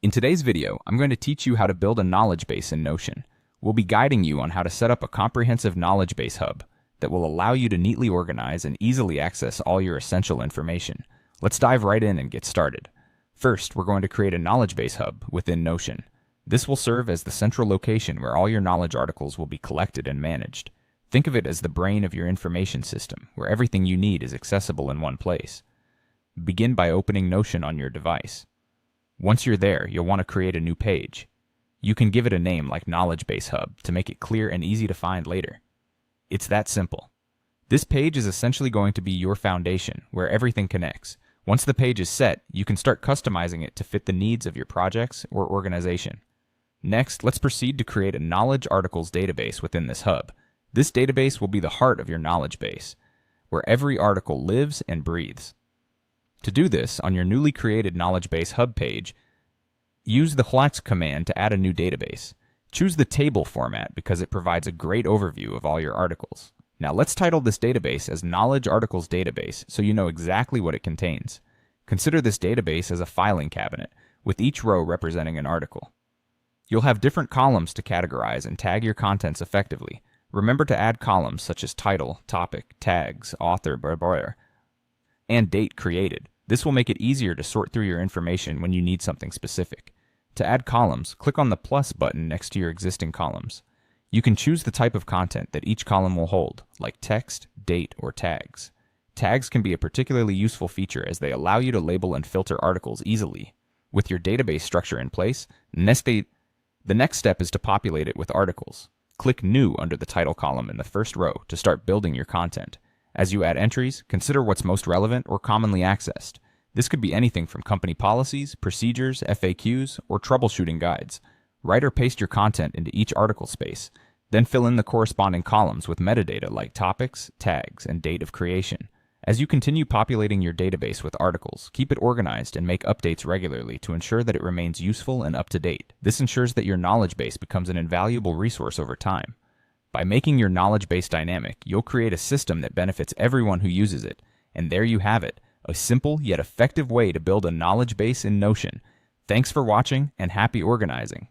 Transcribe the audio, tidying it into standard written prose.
In today's video, I'm going to teach you how to build a knowledge base in Notion. We'll be guiding you on how to set up a comprehensive knowledge base hub that will allow you to neatly organize and easily access all your essential information. Let's dive right in and get started. First, we're going to create a knowledge base hub within Notion. This will serve as the central location where all your knowledge articles will be collected and managed. Think of it as the brain of your information system, where everything you need is accessible in one place. Begin by opening Notion on your device. Once you're there, you'll want to create a new page. You can give it a name like Knowledge Base Hub to make it clear and easy to find later. It's that simple. This page is essentially going to be your foundation, where everything connects. Once the page is set, you can start customizing it to fit the needs of your projects or organization. Next, let's proceed to create a knowledge articles database within this hub. This database will be the heart of your knowledge base, where every article lives and breathes. To do this, on your newly created Knowledge Base Hub page, use the flex command to add a new database. Choose the table format because it provides a great overview of all your articles. Now let's title this database as Knowledge Articles Database so you know exactly what it contains. Consider this database as a filing cabinet, with each row representing an article. You'll have different columns to categorize and tag your contents effectively. Remember to add columns such as title, topic, tags, author, and date created. This will make it easier to sort through your information when you need something specific. To add columns, click on the plus button next to your existing columns. You can choose the type of content that each column will hold, like text, date, or tags. Tags can be a particularly useful feature as they allow you to label and filter articles easily. With your database structure in place, the next step is to populate it with articles. Click New under the title column in the first row to start building your content. As you add entries, consider what's most relevant or commonly accessed. This could be anything from company policies, procedures, FAQs, or troubleshooting guides. Write or paste your content into each article space, then fill in the corresponding columns with metadata like topics, tags, and date of creation. As you continue populating your database with articles, keep it organized and make updates regularly to ensure that it remains useful and up to date. This ensures that your knowledge base becomes an invaluable resource over time. By making your knowledge base dynamic, you'll create a system that benefits everyone who uses it. And there you have it, a simple yet effective way to build a knowledge base in Notion. Thanks for watching and happy organizing.